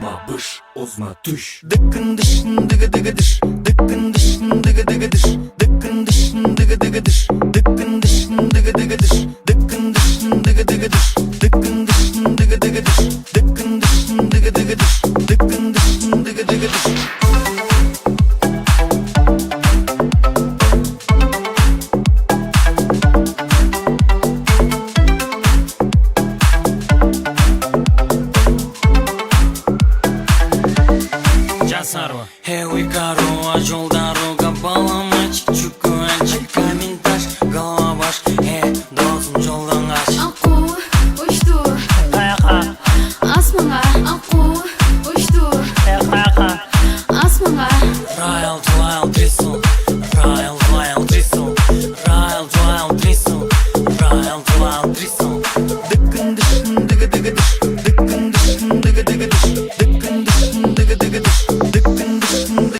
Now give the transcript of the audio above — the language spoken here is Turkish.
Ma bış ozma düş. Dıkkın dışın dıgı dıgı dış. Dıkkın dışın dıgı dıgı dış. Dıkkın dışın dıgı dıgı dış. Dıkkın dışın dıgı dıgı dış. Dıkkın dışın dıgı dıgı dış. Dıkkın dışın dıgı dıgı dış. Dıkkın dışın dıgı dıgı dış. Dıkkın dışın dıgı dıgı dış. Here we got a